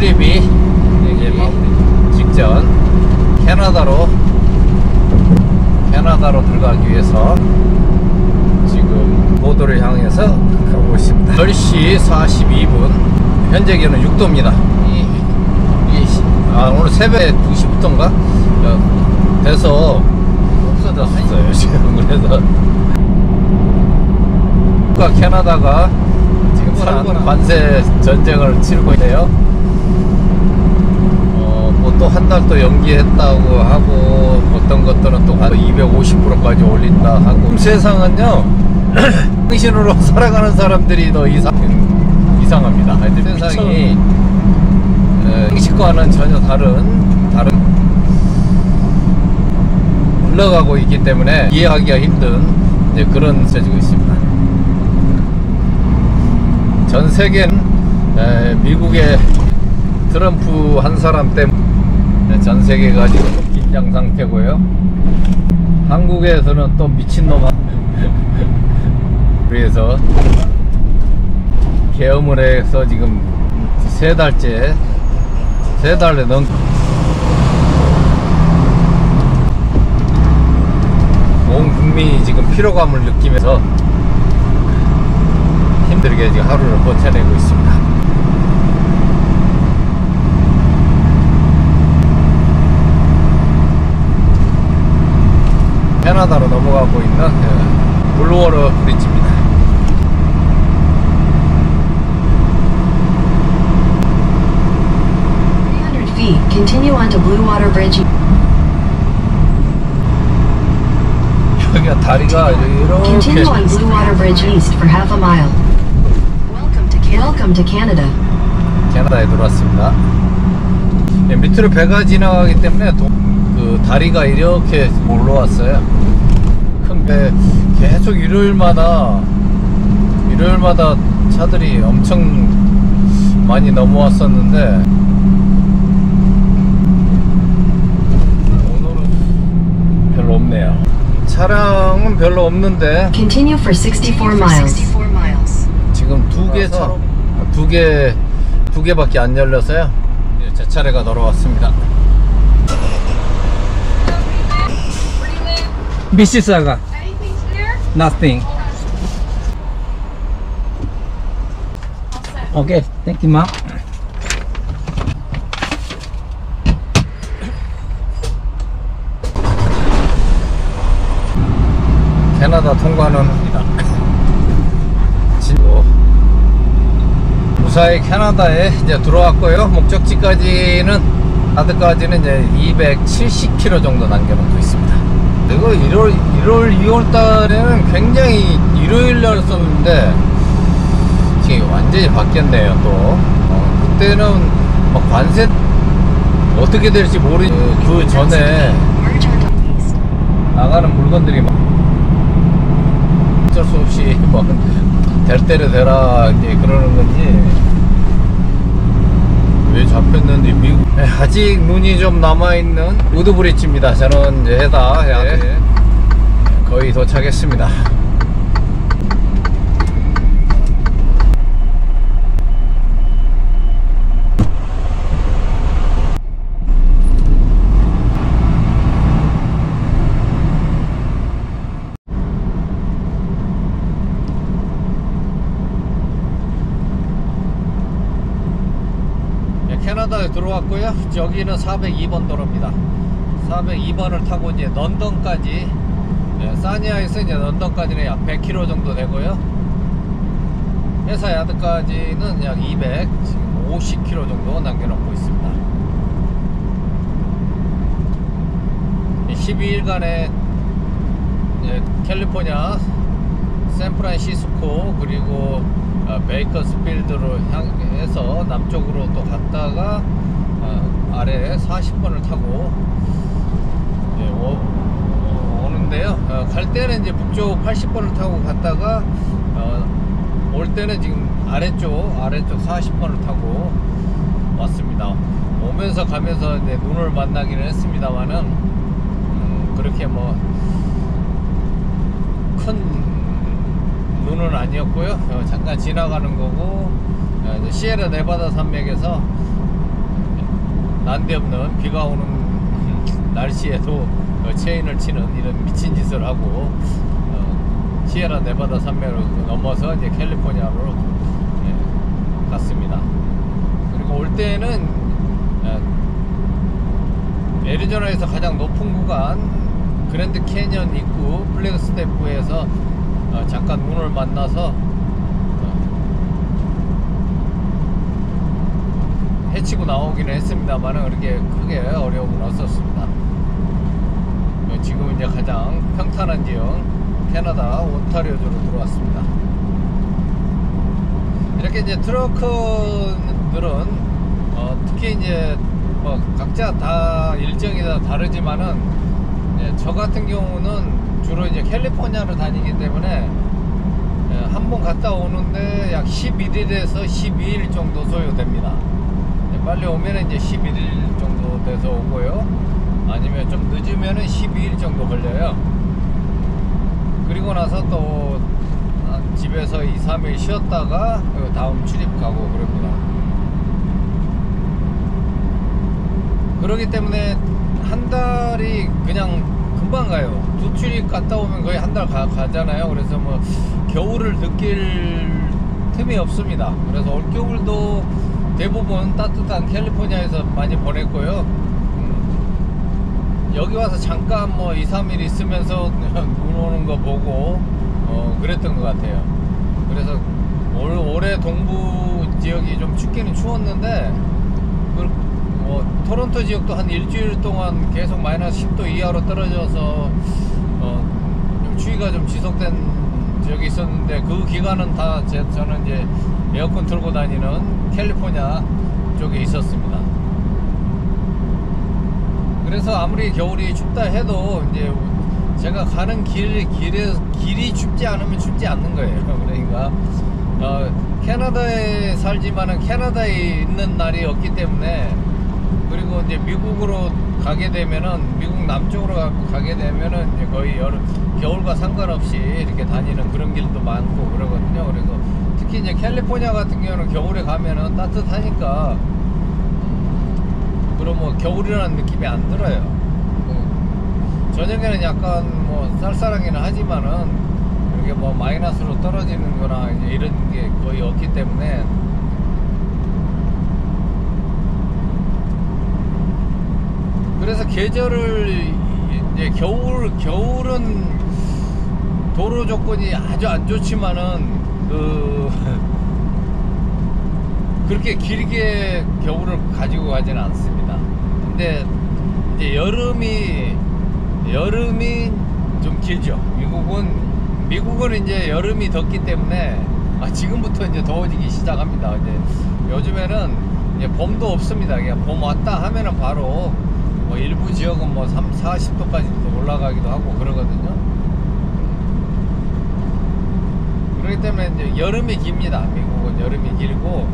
출입이 이게 직전 캐나다로 들어가기 위해서 지금 고도를 향해서 가고 있습니다. 10시 42분, 현재 기온은 6도입니다. 오늘 새벽에 2시부터인가 돼서 없어졌어요 지금. 그래서 캐나다가 지금 관세 전쟁을 치르고 있네요. 뭐 또 한 달 또 연기했다고 하고, 어떤 것들은 또 250%까지 올린다 하고. 세상은요 당신으로 살아가는 사람들이 더 이상합니다. 하여튼 세상이 상식과는 전혀 다른 흘러가고 있기 때문에 이해하기가 힘든 이제 그런 세지고 있습니다. 전 세계는 미국의 트럼프 한 사람 때문에 전 세계가 지금 긴장 상태고요. 한국에서는 또 미친놈 그래서 계엄을 해서 지금 세 달째, 3달에 넘 온 국민이 지금 피로감을 느끼면서 힘들게 지금 하루를 버텨내고 있습니다. 캐나다로 넘어가고 있는 블루워터 브릿지입니다. Continue on to Blue Water Bridge. 여기가 다리가 이렇게. Continue on Blue Water Bridge east for half a mile. Welcome to Canada. 캐나다에 들어왔습니다. 밑으로 배가 지나가기 때문에 그 다리가 이렇게 올라왔어요. 큰 배. 계속 일요일마다 차들이 엄청 많이 넘어왔었는데 별로 없네요. 차량은 별로 없는데 Continue for 64 miles. 지금 두 개밖에 안 열려서요. 제 차례가 돌아왔습니다. Mississauga. Nothing. Okay, thank you, ma'am. 캐나다 통과는 합니다. 무사히 캐나다에 이제 들어왔고요. 목적지까지는 이제 270km 정도 남겨놓고 있습니다. 이거 1월 2월 달에는 굉장히 일요일날 썼는데 지금 완전히 바뀌었네요. 또 그때는 막 관세 어떻게 될지 모르니 그 전에 나가는 물건들이 막 어쩔 수 없이 막 될 대로 되라 이제 그러는 건지 왜 잡혔는지. 미국 아직 눈이 좀 남아있는 우드브릿지입니다. 저는 이제 거의 도착했습니다. 캐나다에 들어왔고요. 여기는 402번 도로입니다. 402번을 타고 이제 런던까지, 사니아에서 이제 런던까지는 약 100km 정도 되고요. 회사 야드까지는 약 250km 정도 남겨놓고 있습니다. 12일간의 캘리포니아, 샌프란시스코, 그리고 베이커스필드로 향해서 남쪽으로 또 갔다가 아래 40번을 타고 오는데요. 갈 때는 이제 북쪽 80번을 타고 갔다가 올 때는 지금 아래쪽 40번을 타고 왔습니다. 오면서 가면서 이제 눈을 만나기는 했습니다만은 그렇게 뭐 큰 눈은 아니었고요. 잠깐 지나가는 거고, 시에라 네바다 산맥에서 난데없는 비가 오는 날씨에도 체인을 치는 이런 미친 짓을 하고 시에라 네바다 산맥을 넘어서 이제 캘리포니아로 갔습니다. 그리고 올 때는 애리조나에서 가장 높은 구간 그랜드 캐년 입구 플래그스테프에서 잠깐 눈을 만나서 해치고 나오기는 했습니다만 그렇게 크게 어려움은 없었습니다. 지금 이제 가장 평탄한 지역 캐나다 온타리오주로 들어왔습니다. 이렇게 이제 트러커들은 특히 이제 뭐 각자 다 일정이 다 다르지만은 저 같은 경우는 주로 이제 캘리포니아를 다니기 때문에 한 번 갔다 오는데 약 11일에서 12일 정도 소요됩니다. 빨리 오면은 이제 11일 정도 돼서 오고요. 아니면 좀 늦으면은 12일 정도 걸려요. 그리고 나서 또 집에서 2, 3일 쉬었다가 다음 출입 가고 그럽니다. 그러기 때문에 한 달이 그냥 금방 가요. 두 출입 갔다 오면 거의 한 달 가잖아요. 그래서 뭐 겨울을 느낄 틈이 없습니다. 그래서 올겨울도 대부분 따뜻한 캘리포니아에서 많이 보냈고요. 여기 와서 잠깐 뭐 2, 3일 있으면서 눈 오는 거 보고 그랬던 것 같아요. 그래서 올해 동부 지역이 좀 춥기는 추웠는데 토론토 지역도 한 일주일 동안 계속 마이너스 10도 이하로 떨어져서 좀 추위가 좀 지속된 지역이 있었는데 그 기간은 다 저는 이제 에어컨 틀고 다니는 캘리포니아 쪽에 있었습니다. 그래서 아무리 겨울이 춥다 해도 이제 제가 가는 길이 춥지 않으면 춥지 않는 거예요. 그러니까 캐나다에 살지만은 캐나다에 있는 날이 없기 때문에, 그리고 이제 미국으로 가게 되면은 미국 남쪽으로 가게 되면은 이제 거의 겨울과 상관없이 이렇게 다니는 그런 길도 많고 그러거든요. 그래서 특히 이제 캘리포니아 같은 경우는 겨울에 가면은 따뜻하니까 그럼 뭐 겨울이라는 느낌이 안 들어요. 저녁에는 약간 뭐 쌀쌀하기는 하지만은 이렇게 뭐 마이너스로 떨어지는 거나 이런 게 거의 없기 때문에 그래서 계절을 이제 겨울은 도로 조건이 아주 안 좋지만은 그렇게 길게 겨울을 가지고 가지는 않습니다. 근데 이제 여름이 좀 길죠. 미국은 이제 여름이 덥기 때문에 지금부터 이제 더워지기 시작합니다. 이제 요즘에는 이제 봄도 없습니다. 그냥 봄 왔다 하면은 바로 뭐 일부 지역은 뭐 40도까지도 올라가기도 하고 그러거든요. 그렇기 때문에 이제 여름이 깁니다. 미국은 여름이 길고,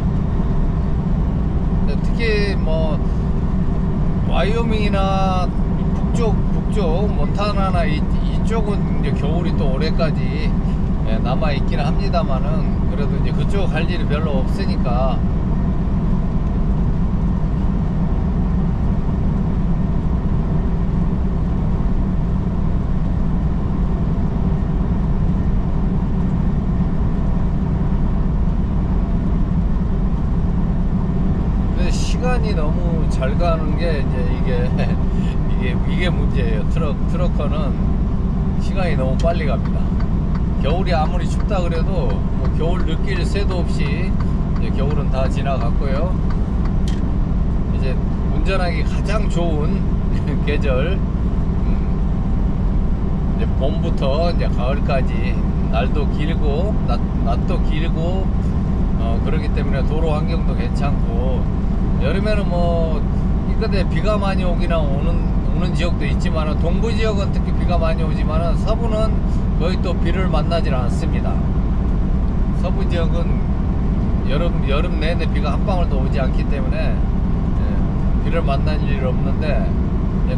특히 뭐 와이오밍이나 북쪽 몬타나나 이쪽은 이제 겨울이 또 올해까지 남아 있기는 합니다만은 그래도 이제 그쪽 갈 일이 별로 없으니까 시간이 너무 잘 가는 게 이제 이게 문제예요. 트럭커는 시간이 너무 빨리 갑니다. 겨울이 아무리 춥다 그래도 뭐 겨울 느낄 새도 없이 이제 겨울은 다 지나갔고요. 이제 운전하기 가장 좋은 계절, 이제 봄부터 이제 가을까지 날도 길고 낮도 길고 그렇기 때문에 도로 환경도 괜찮고, 여름에는 뭐 이근데 비가 많이 오기나 오는 지역도 있지만은 동부 지역은 특히 비가 많이 오지만은 서부는 거의 또 비를 만나질 않습니다. 서부 지역은 여름 내내 비가 한 방울도 오지 않기 때문에 비를 만날 일이 없는데,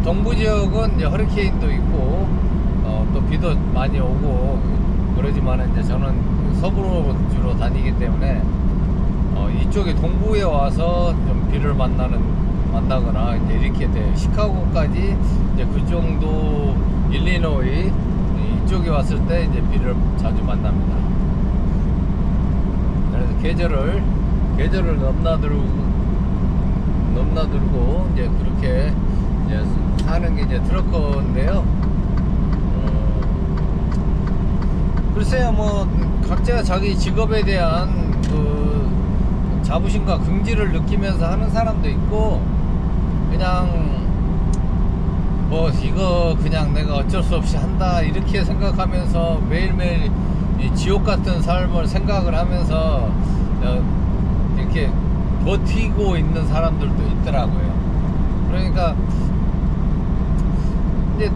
동부 지역은 이제 허리케인도 있고 또 비도 많이 오고 그러지만은 이제 저는 서부로 주로 다니기 때문에 이쪽에 동부에 와서 좀 비를 만나는 만나거나 이제 이렇게 돼요. 시카고까지 이제 그 정도 일리노이 이쪽에 왔을 때 이제 비를 자주 만납니다. 그래서 계절을 넘나들고 이제 그렇게 이제 사는 게 이제 트럭커인데요. 글쎄요, 뭐 각자 자기 직업에 대한 그 자부심과 긍지를 느끼면서 하는 사람도 있고, 그냥 뭐 이거 그냥 내가 어쩔 수 없이 한다 이렇게 생각하면서 매일매일 이 지옥 같은 삶을 생각을 하면서 이렇게 버티고 있는 사람들도 있더라고요. 그러니까 이제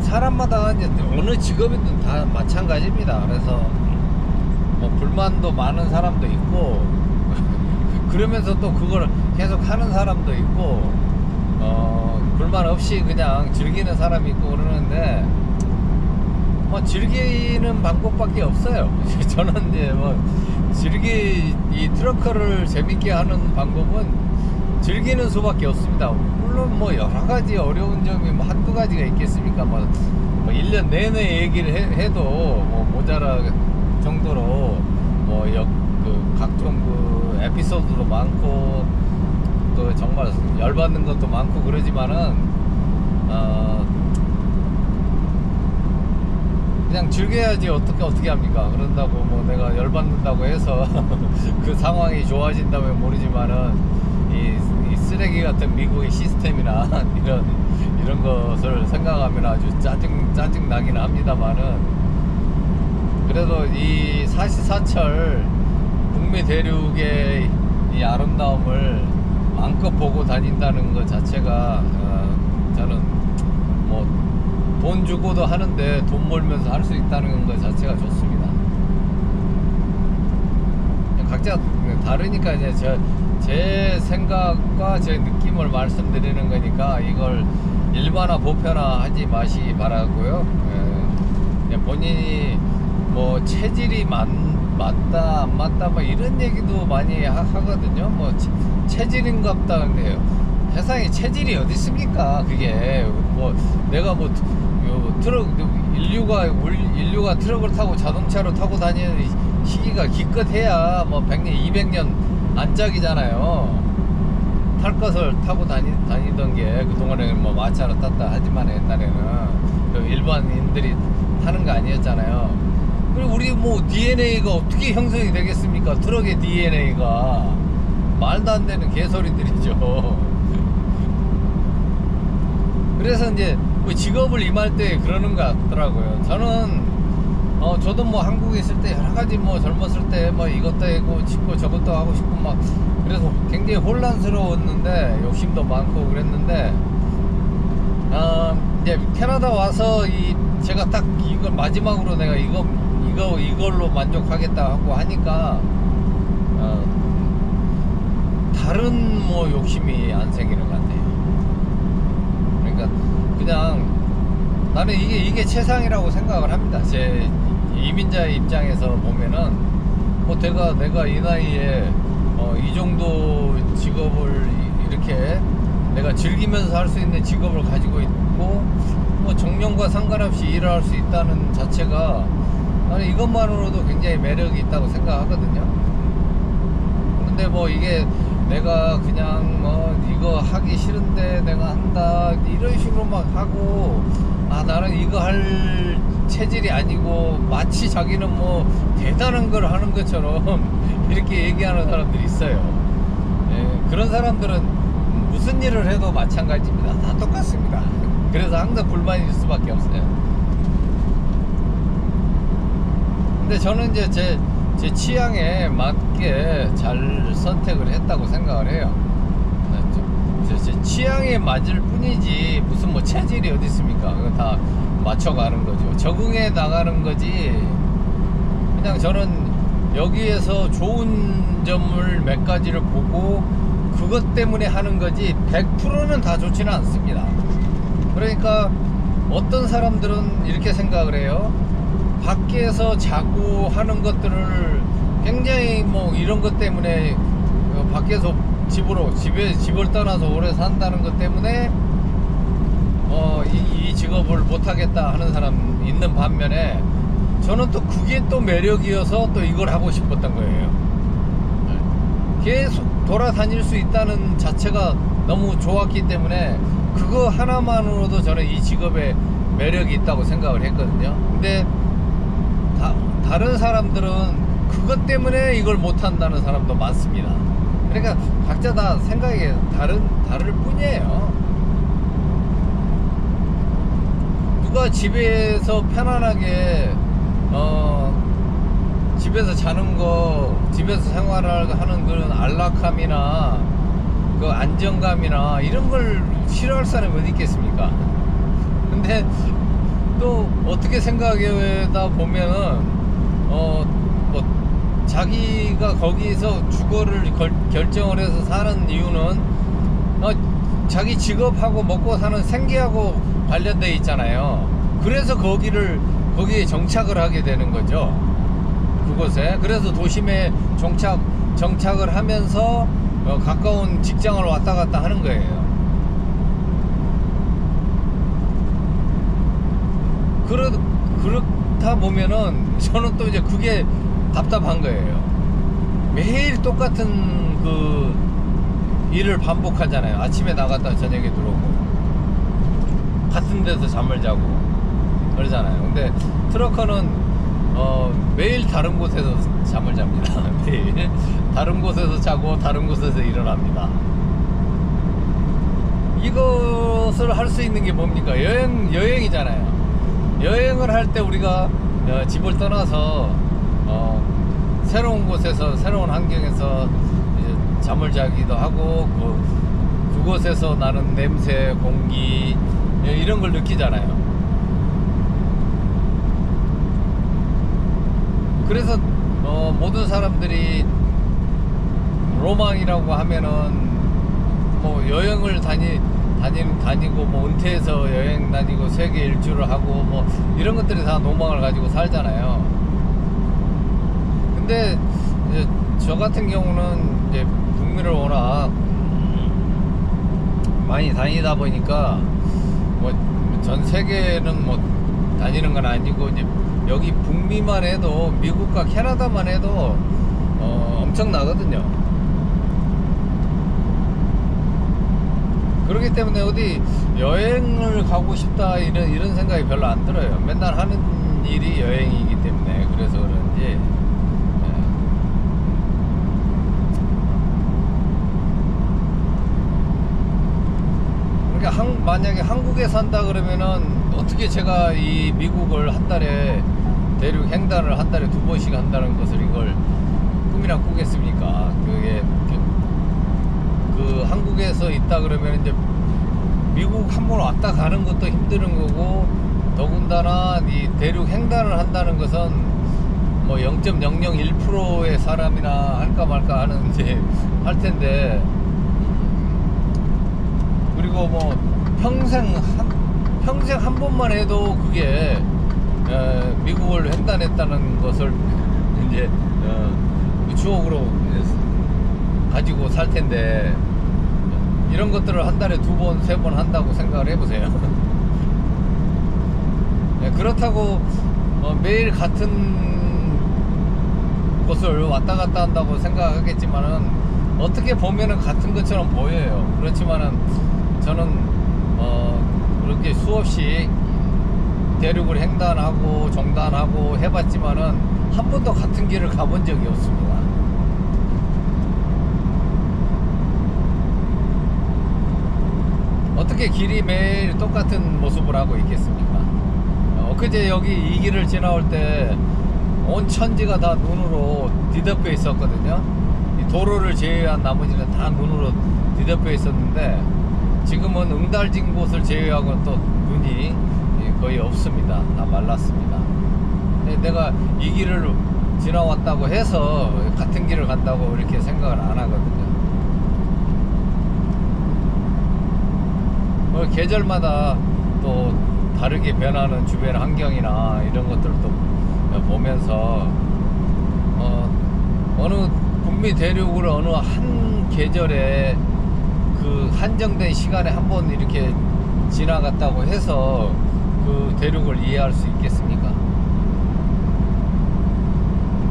사람마다 이제 어느 직업이든 다 마찬가지입니다. 그래서 뭐 불만도 많은 사람도 있고 그러면서 또 그걸 계속 하는 사람도 있고, 불만 없이 그냥 즐기는 사람이 있고 그러는데, 뭐 즐기는 방법밖에 없어요. 저는 이제 뭐 이 트럭커를 재밌게 하는 방법은 즐기는 수밖에 없습니다. 물론 뭐 여러 가지 어려운 점이 뭐 한두 가지가 있겠습니까? 뭐 1년 내내 얘기를 해도 뭐 모자랄 정도로 뭐 각종 그 에피소드도 많고 또 정말 열받는 것도 많고 그러지만은 그냥 즐겨야지 어떻게 합니까? 그런다고 뭐 내가 열받는다고 해서 그 상황이 좋아진다면 모르지만은 이 쓰레기 같은 미국의 시스템이나 이런 것을 생각하면 아주 짜증 나긴 합니다만은, 그래도 이 사시사철 북미 대륙의 이 아름다움을 마음껏 보고 다닌다는 것 자체가 저는 뭐 돈 주고도 하는데 돈 벌면서 할 수 있다는 것 자체가 좋습니다. 각자 다르니까 이제 제 생각과 제 느낌을 말씀드리는 거니까 이걸 일반화 보편화 하지 마시기 바라고요. 본인이 뭐 체질이 맞다 안 맞다 뭐 이런 얘기도 많이 하거든요. 뭐 체질인갑다. 근데요, 세상에 체질이 어디 있습니까? 그게 뭐 내가 뭐 트럭 인류가 트럭을 타고 자동차로 타고 다니는 시기가 기껏해야 뭐 100년 200년 안짝이잖아요. 탈 것을 타고 다니던 게 그동안에는 뭐 마차로 탔다 하지만 옛날에는 그 일반인들이 타는 거 아니었잖아요. 그리고 우리 뭐 DNA가 어떻게 형성이 되겠습니까? 트럭의 DNA가 말도 안 되는 개소리들이죠. 그래서 이제 뭐 직업을 임할 때 그러는 것 같더라고요. 저는 저도 뭐 한국에 있을 때 여러 가지 뭐 젊었을 때 뭐 이것도 하고 싶고 저것도 하고 싶고 막 그래서 굉장히 혼란스러웠는데 욕심도 많고 그랬는데, 이제 캐나다 와서 제가 딱 이걸 마지막으로 내가 이걸로 만족하겠다 하고 하니까 다른 뭐 욕심이 안 생기는 것 같아요. 그러니까 그냥 나는 이게 최상이라고 생각을 합니다. 제 이민자의 입장에서 보면은 뭐 내가 이 나이에 이 정도 직업을 이렇게 내가 즐기면서 할 수 있는 직업을 가지고 있고 뭐 정년과 상관없이 일을 할 수 있다는 자체가 나는 이것만으로도 굉장히 매력이 있다고 생각하거든요. 근데 뭐 이게 내가 그냥 뭐 이거 하기 싫은데 내가 한다 이런 식으로 막 하고, 나는 이거 할 체질이 아니고 마치 자기는 뭐 대단한 걸 하는 것처럼 이렇게 얘기하는 사람들이 있어요. 그런 사람들은 무슨 일을 해도 마찬가지입니다. 다 똑같습니다. 그래서 항상 불만일 수밖에 없어요. 근데 저는 이제 제 취향에 맞게 잘 선택을 했다고 생각을 해요. 제 취향에 맞을 뿐이지 무슨 뭐 체질이 어디 있습니까? 그거 다 맞춰가는 거죠. 적응해 나가는 거지. 그냥 저는 여기에서 좋은 점을 몇 가지를 보고 그것 때문에 하는 거지 100%는 다 좋지는 않습니다. 그러니까 어떤 사람들은 이렇게 생각을 해요. 밖에서 자고 하는 것들을 굉장히 뭐 이런 것 때문에 밖에서 집을 떠나서 오래 산다는 것 때문에 이 직업을 못하겠다 하는 사람 있는 반면에, 저는 또 그게 또 매력이어서 또 이걸 하고 싶었던 거예요. 계속 돌아다닐 수 있다는 자체가 너무 좋았기 때문에 그거 하나만으로도 저는 이 직업에 매력이 있다고 생각을 했거든요. 근데 다른 사람들은 그것 때문에 이걸 못한다는 사람도 많습니다. 그러니까 각자 다 생각이 다를 뿐이에요. 누가 집에서 편안하게 집에서 자는 거, 집에서 생활을 하는 그런 안락함이나 그 안정감이나 이런 걸 싫어할 사람이 어디 있겠습니까? 근데 또 어떻게 생각하다 보면은 뭐 자기가 거기서 주거를 결정을 해서 사는 이유는 자기 직업하고 먹고 사는 생계하고 관련돼 있잖아요. 그래서 거기에 정착을 하게 되는 거죠. 그곳에. 그래서 도심에 정착을 하면서 가까운 직장을 왔다 갔다 하는 거예요. 그렇다 보면은 저는 또 이제 그게 답답한 거예요. 매일 똑같은 그 일을 반복하잖아요. 아침에 나갔다 저녁에 들어오고 같은 데서 잠을 자고 그러잖아요. 근데 트럭커는 매일 다른 곳에서 잠을 잡니다. 매일 다른 곳에서 자고 다른 곳에서 일어납니다. 이것을 할 수 있는 게 뭡니까? 여행이잖아요. 여행을 할 때 우리가 집을 떠나서 새로운 곳에서, 새로운 환경에서 이제 잠을 자기도 하고 그곳에서 나는 냄새, 공기 이런 걸 느끼잖아요. 그래서 모든 사람들이 로망이라고 하면은 뭐 여행을 다니고 뭐 은퇴해서 여행 다니고 세계 일주를 하고 뭐 이런 것들이 다 로망을 가지고 살잖아요. 근데 이제 저 같은 경우는 이제 북미를 워낙 많이 다니다 보니까 뭐 전 세계는 뭐 다니는 건 아니고 이제 여기 북미만 해도, 미국과 캐나다만 해도 엄청나거든요. 그렇기 때문에 어디 여행을 가고 싶다 이런 생각이 별로 안 들어요. 맨날 하는 일이 여행이기 때문에. 그래서 그런지 그러니까 만약에 한국에 산다 그러면은 어떻게 제가 이 미국을 한 달에 대륙 횡단을 한 달에 2번씩 한다는 것을 이걸 꿈이나 꾸겠습니까? 그게 그 한국에서 있다 그러면 이제 미국 한 번 왔다 가는 것도 힘드는 거고, 더군다나 이 대륙 횡단을 한다는 것은 뭐 0.001%의 사람이나 할까 말까 하는 이제 할 텐데, 그리고 뭐 평생 한 번만 해도 그게 미국을 횡단했다는 것을 이제 추억으로 가지고 살 텐데, 이런 것들을 한 달에 2번, 3번 한다고 생각을 해보세요. 그렇다고 매일 같은 곳을 왔다 갔다 한다고 생각하겠지만은 어떻게 보면은 같은 것처럼 보여요. 그렇지만은 저는 그렇게 수없이 대륙을 횡단하고 종단하고 해봤지만은 한 번도 같은 길을 가본 적이 없습니다. 어떻게 길이 매일 똑같은 모습을 하고 있겠습니까? 엊그제 여기 이 길을 지나올 때 온 천지가 다 눈으로 뒤덮여 있었거든요. 이 도로를 제외한 나머지는 다 눈으로 뒤덮여 있었는데, 지금은 응달진 곳을 제외하고는 또 눈이 거의 없습니다. 다 말랐습니다. 내가 이 길을 지나왔다고 해서 같은 길을 간다고 이렇게 생각을 안 하거든요. 계절마다 또 다르게 변하는 주변 환경이나 이런 것들을 또 보면서 어느 북미 대륙을 어느 한 계절에 그 한정된 시간에 한 번 이렇게 지나갔다고 해서 그 대륙을 이해할 수 있겠습니까?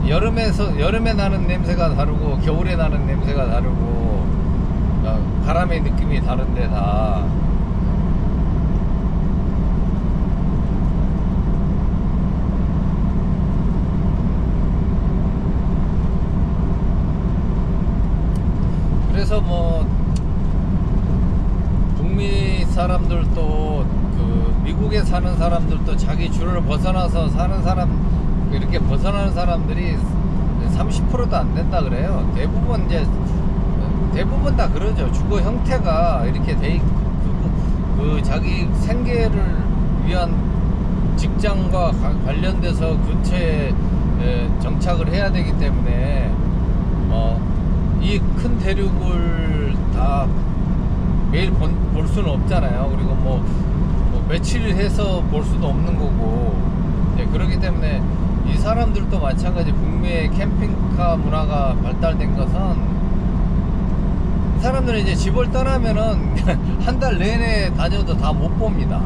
여름에 나는 냄새가 다르고 겨울에 나는 냄새가 다르고 바람의 느낌이 다른데 다 그래서 뭐 북미 사람들도 그 미국에 사는 사람들도 자기 주를 벗어나서 사는 사람 이렇게 벗어나는 사람들이 30%도 안 된다 그래요. 대부분 다 그러죠. 주거 형태가 이렇게 그 자기 생계를 위한 직장과 관련돼서 근처에 정착을 해야 되기 때문에 이 큰 대륙을 다 매일 볼 수는 없잖아요. 그리고 뭐 며칠 해서 볼 수도 없는 거고, 그렇기 때문에 이 사람들도 마찬가지 북미의 캠핑카 문화가 발달된 것은 이 사람들은 이제 집을 떠나면은 한 달 내내 다녀도 다 못 봅니다.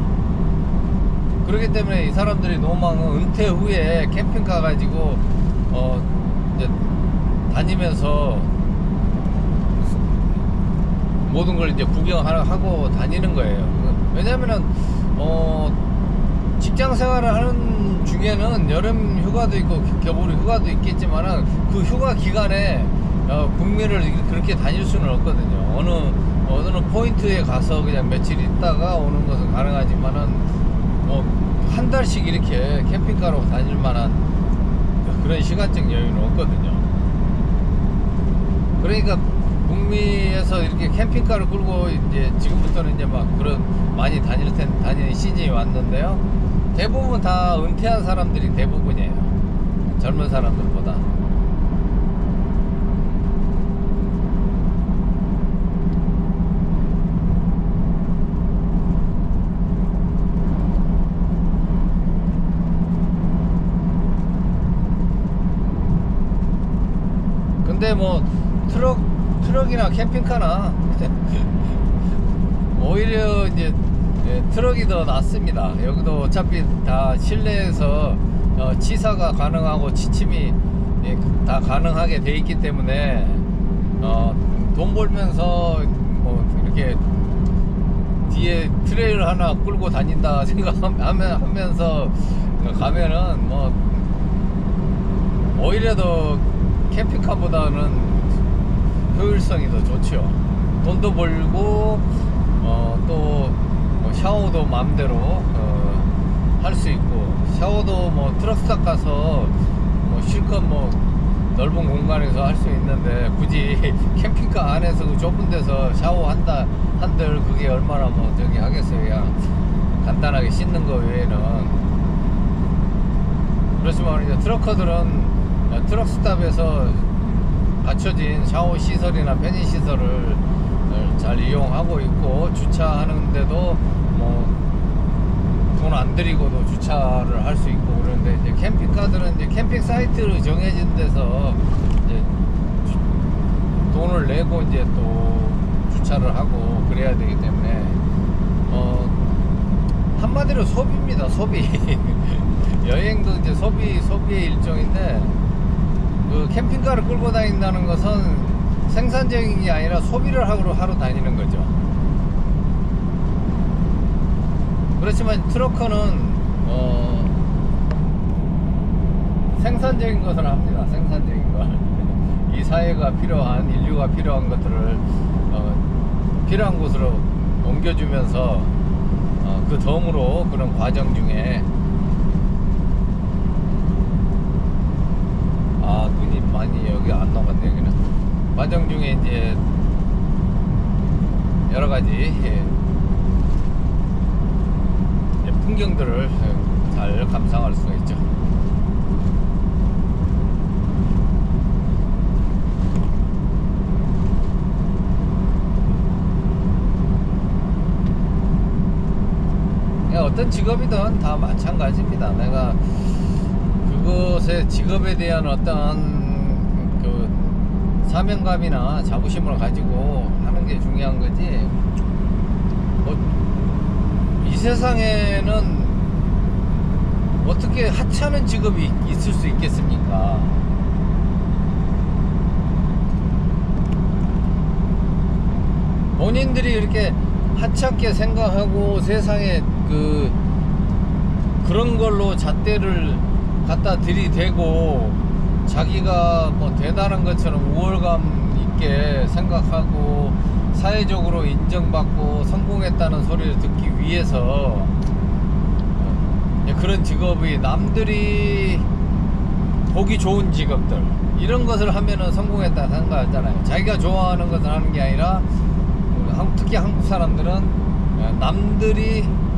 그렇기 때문에 이 사람들이 노망은 은퇴 후에 캠핑카 가지고 이제 다니면서 모든 걸 이제 구경하고 다니는 거예요. 왜냐면은 직장 생활을 하는 중에는 여름 휴가도 있고 겨울 휴가도 있겠지만은 그 휴가 기간에 북미를 그렇게 다닐 수는 없거든요. 어느 포인트에 가서 그냥 며칠 있다가 오는 것은 가능하지만은 한 달씩 이렇게 캠핑카로 다닐 만한 그런 시간적 여유는 없거든요. 그러니까 북미에서 이렇게 캠핑카를 끌고 이제 지금부터는 이제 막 그런 많이 다니는 시즌이 왔는데요. 대부분 다 은퇴한 사람들이 대부분이에요. 젊은 사람들보다. 근데 뭐 트럭이나 캠핑카나 오히려 이제 트럭이 더 낫습니다. 여기도 어차피 다 실내에서 치사가 가능하고 취침이 다 가능하게 돼 있기 때문에 돈 벌면서 뭐 이렇게 뒤에 트레일 하나 끌고 다닌다 생각하면서 가면은 뭐 오히려 더 캠핑카보다는 효율성이 더 좋죠. 돈도 벌고 또 샤워도 마음대로 할 수 있고, 샤워도 뭐 트럭스탑 가서 실컷 넓은 공간에서 할 수 있는데 굳이 캠핑카 안에서 그 좁은 데서 샤워한들 그게 얼마나 저기 하겠어요. 그냥 간단하게 씻는 거 외에는. 그렇지만 이제 트럭커들은 트럭스탑에서 갖춰진 샤워 시설이나 편의 시설을 잘 이용하고 있고, 주차하는데도 돈 안 들이고도 주차를 할 수 있고 그러는데, 이제 캠핑카들은 이제 캠핑 사이트로 정해진 데서 이제 돈을 내고 이제 또 주차를 하고 그래야 되기 때문에 한마디로 소비입니다. 소비. 여행도 이제 소비의 일종인데, 그 캠핑카를 끌고 다닌다는 것은 생산적인 게 아니라 소비를 하러 다니는 거죠. 그렇지만 트럭커는 생산적인 것을 합니다. 생산적인 걸. 이 사회가 필요한, 인류가 필요한 것들을 필요한 곳으로 옮겨주면서 그 덤으로 그런 과정 중에 눈이 많이 여기 안 녹았네. 여기는 과정 중에 이제 여러 가지 풍경들을 잘 감상할 수가 있죠. 어떤 직업이든 다 마찬가지입니다. 내가 그것의 직업에 대한 어떤 그 사명감이나 자부심을 가지고 하는 게 중요한 거지. 이 세상에는 어떻게 하찮은 직업이 있을 수 있겠습니까? 본인들이 이렇게 하찮게 생각하고 세상에 그런 걸로 잣대를 갖다 들이대고 자기가 뭐 대단한 것처럼 우월감 있게 생각하고 사회적으로 인정받고 성공했다는 소리를 듣기 위해서 그런 직업이 남들이 보기 좋은 직업들 이런 것을 하면은 성공했다 생각하잖아요. 자기가 좋아하는 것을 하는 게 아니라 특히 한국 사람들은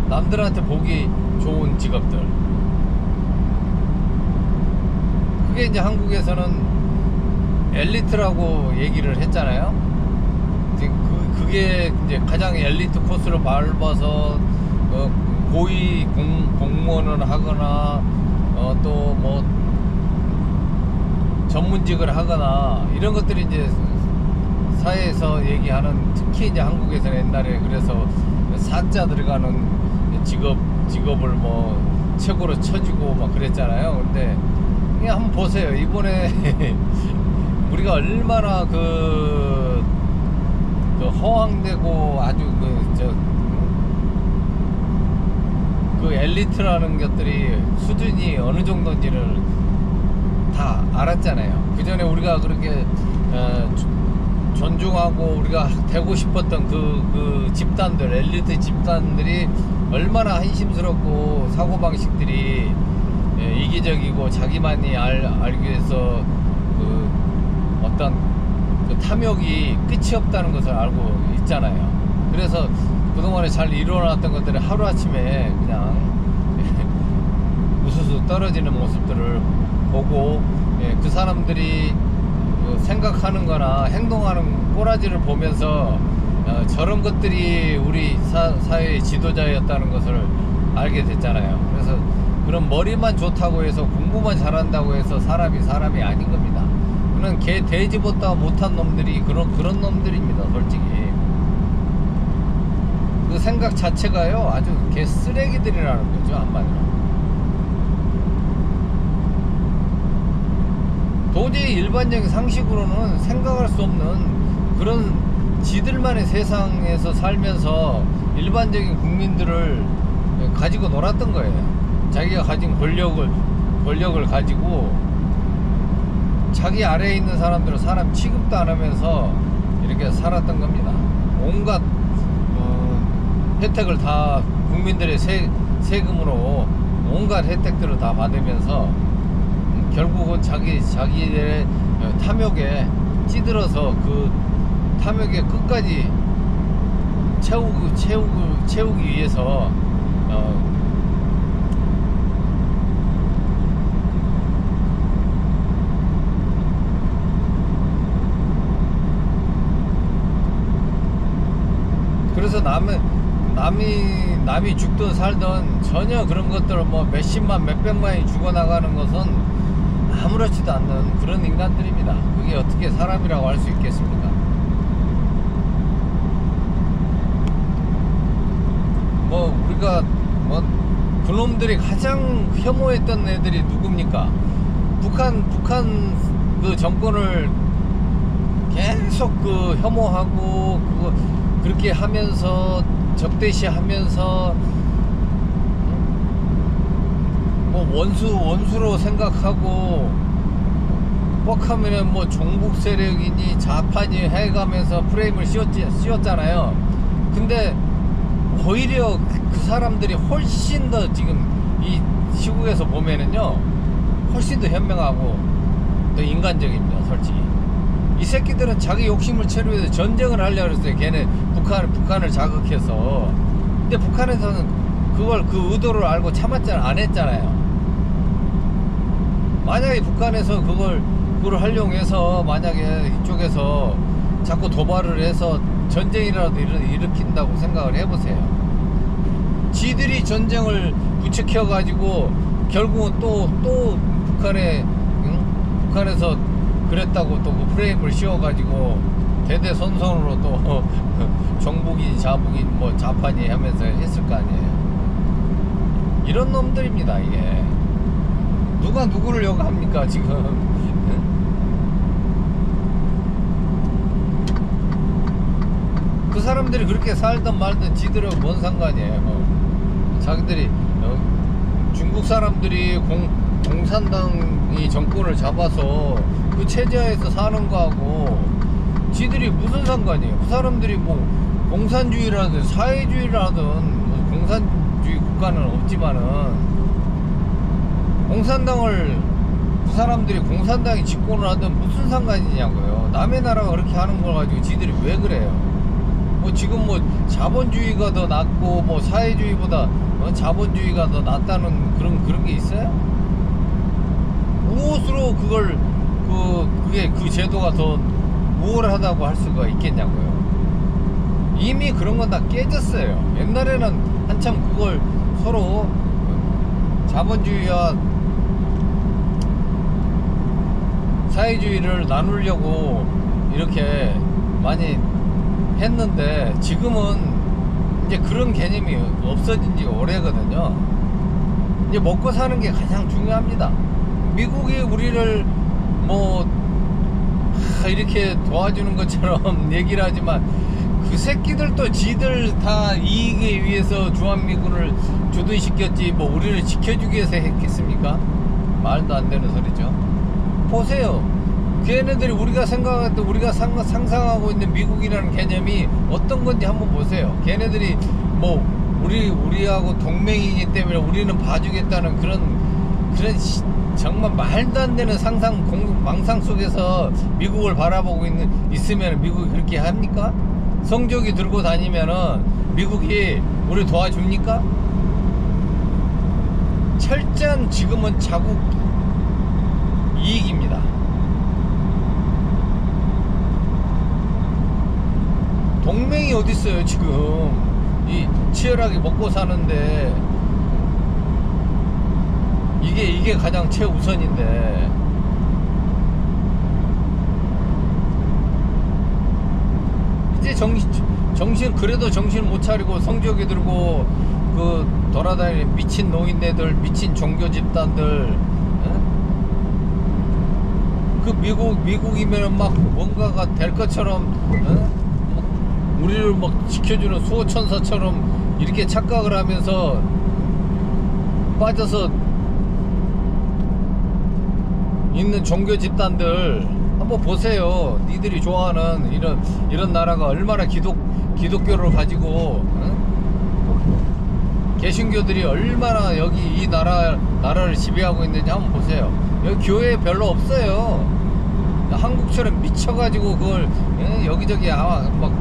남들한테 보기 좋은 직업들, 그게 이제 한국에서는 엘리트라고 얘기를 했잖아요. 그게 이제 가장 엘리트 코스로 밟아서 고위 공무원을 하거나 또 뭐 전문직을 하거나 이런 것들이 이제 사회에서 얘기하는, 특히 이제 한국에서는 옛날에 그래서 사자 들어가는 직업을 뭐 최고로 쳐주고 막 그랬잖아요. 근데 그냥 한번 보세요. 이번에 우리가 얼마나 그 허황되고 아주 그 엘리트라는 것들이 수준이 어느 정도인지를 다 알았잖아요. 그 전에 우리가 그렇게 존중하고 우리가 되고 싶었던 그 집단들, 엘리트 집단들이 얼마나 한심스럽고 사고방식들이 이기적이고 자기만이 알기 위해서 그 어떤 그 탐욕이 끝이 없다는 것을 알고 있잖아요. 그래서 그동안에 잘 이루어놨던 것들이 하루아침에 그냥 우수수 떨어지는 모습들을 보고 그 사람들이 생각하는 거나 행동하는 꼬라지를 보면서 저런 것들이 우리 사회의 지도자였다는 것을 알게 됐잖아요. 그래서 그런 머리만 좋다고 해서 공부만 잘한다고 해서 사람이 아닌 겁니다. 그는 개 돼지보다 못한 놈들이 그런 놈들입니다. 솔직히 그 생각 자체가요 아주 개 쓰레기들이라는 거죠. 한마디로 도저히 일반적인 상식으로는 생각할 수 없는 그런 지들만의 세상에서 살면서 일반적인 국민들을 가지고 놀았던 거예요. 자기가 가진 권력을 가지고 자기 아래에 있는 사람들은 사람 취급도 안 하면서 이렇게 살았던 겁니다. 온갖 혜택을 다 국민들의 세금으로 온갖 혜택들을 다 받으면서 결국은 자기의 탐욕에 찌들어서 그 탐욕의 끝까지 채우기 위해서 그래서 남이 죽든 살든 전혀 그런 것들을 뭐 몇십만 몇백만이 죽어나가는 것은 아무렇지도 않는 그런 인간들입니다. 그게 어떻게 사람이라고 할 수 있겠습니까? 뭐 우리가 뭐 그놈들이 가장 혐오했던 애들이 누굽니까? 북한 그 정권을 계속 그 혐오하고 그렇게 하면서 적대시하면서 뭐 원수로 생각하고 뻑하면은 뭐 종북 세력이니 좌파니 해가면서 프레임을 씌웠잖아요. 근데 오히려 그 사람들이 훨씬 더 지금 이 시국에서 보면은요 훨씬 더 현명하고 더 인간적입니다. 솔직히 이 새끼들은 자기 욕심을 채우기 위해서 전쟁을 하려고 했어요. 걔네 북한을 자극해서. 근데 북한에서는 그걸 그 의도를 알고 참았잖아. 안 했잖아요. 만약에 북한에서 그걸 활용해서 만약에 이쪽에서 자꾸 도발을 해서 전쟁이라도 일으킨다고 생각을 해보세요. 지들이 전쟁을 부추겨 가지고 결국은 또 북한에서 그랬다고 또 그 프레임을 씌워가지고 대대손손으로 또 정북인 자북인 뭐 자판이 하면서 했을 거 아니에요. 이런 놈들입니다. 이게 누가 누구를 욕합니까 지금. 그 사람들이 그렇게 살든 말든 지들하고 뭔 상관이에요. 자기들이 중국 사람들이 공산당이 정권을 잡아서 그 체제하에서 사는 거하고 지들이 무슨 상관이에요. 그 사람들이 뭐 공산주의라든 사회주의라든 뭐 공산주의 국가는 없지만은 공산당을 그 사람들이 공산당이 집권을 하든 무슨 상관이냐고요. 남의 나라가 그렇게 하는 걸 가지고 지들이 왜 그래요. 뭐 지금 뭐 자본주의가 더 낫고 뭐 사회주의보다 자본주의가 더 낫다는 그런 게 있어요? 무엇으로 그게 그 제도가 더 우월하다고 할 수가 있겠냐고요. 이미 그런 건 다 깨졌어요. 옛날에는 한참 그걸 서로 자본주의와 사회주의를 나누려고 이렇게 많이 했는데 지금은 이제 그런 개념이 없어진 지 오래거든요. 이제 먹고 사는 게 가장 중요합니다. 미국이 우리를 뭐 이렇게 도와주는 것처럼 얘기를 하지만 그 새끼들도 지들 다 이익에 위해서 주한미군을 주둔시켰지 뭐 우리를 지켜주기 위해서 했겠습니까? 말도 안 되는 소리죠. 보세요. 걔네들이 우리가 생각했던 우리가 상상하고 있는 미국이라는 개념이 어떤 건지 한번 보세요. 걔네들이 뭐 우리하고 동맹이기 때문에 우리는 봐주겠다는 그런 정말 말도 안 되는 망상 속에서 미국을 바라보고 있으면 미국이 그렇게 합니까? 성조기 들고 다니면은 미국이 우리 도와줍니까? 철저한 지금은 자국 이익입니다. 동맹이 어딨어요 지금. 이 치열하게 먹고 사는데 이게 가장 최우선인데 이제 정신 그래도 정신 못 차리고 성조기 들고 그 돌아다니는 미친 노인네들, 미친 종교 집단들, 그 미국이면은 막 뭔가가 될 것처럼 우리를 막 지켜주는 수호천사처럼 이렇게 착각을 하면서 빠져서 있는 종교 집단들 한번 보세요. 니들이 좋아하는 이런 나라가 얼마나 기독교를 가지고 개신교들이 얼마나 여기 이 나라를 지배하고 있는지 한번 보세요. 여기 교회 별로 없어요. 한국처럼 미쳐가지고 그걸 여기저기 막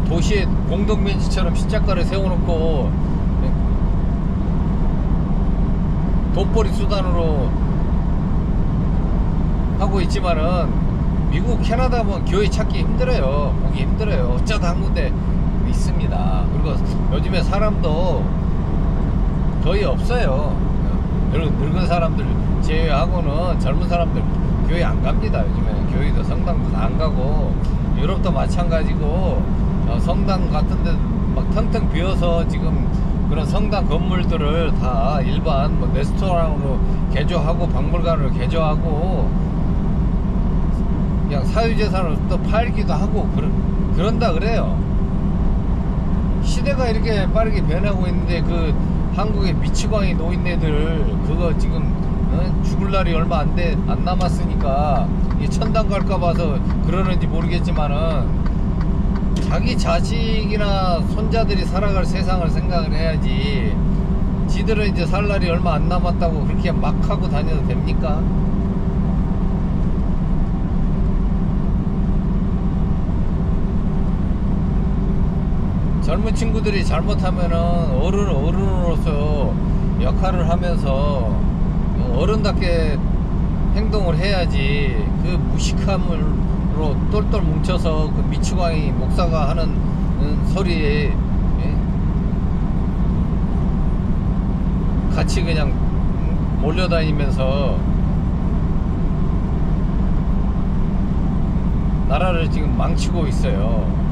도시에 공동면시처럼 십자가를 세워놓고 돈벌이 수단으로 하고 있지만은 미국, 캐나다 뭐 교회 찾기 힘들어요. 보기 힘들어요. 어쩌다 한 군데 있습니다. 그리고 요즘에 사람도 거의 없어요. 늙은 사람들 제외하고는 젊은 사람들 교회 안 갑니다. 요즘에 교회도 성당도 다 안 가고 유럽도 마찬가지고 성당 같은데 막 텅텅 비어서 지금 그런 성당 건물들을 다 일반 뭐 레스토랑으로 개조하고 박물관으로 개조하고 그냥 사유재산으로 또 팔기도 하고 그런다 그래요. 시대가 이렇게 빠르게 변하고 있는데 그 한국의 미치광이 노인네들 그거 지금 죽을 날이 얼마 안 남았으니까 이 천당 갈까 봐서 그러는지 모르겠지만은 자기 자식이나 손자들이 살아갈 세상을 생각을 해야지. 지들은 이제 살 날이 얼마 안 남았다고 그렇게 막 하고 다녀도 됩니까? 젊은 친구들이 잘못하면은 어른으로서 역할을 하면서 어른답게 행동을 해야지. 그 무식함으로 똘똘 뭉쳐서 그 미치광이 목사가 하는 소리에 같이 그냥 몰려다니면서 나라를 지금 망치고 있어요.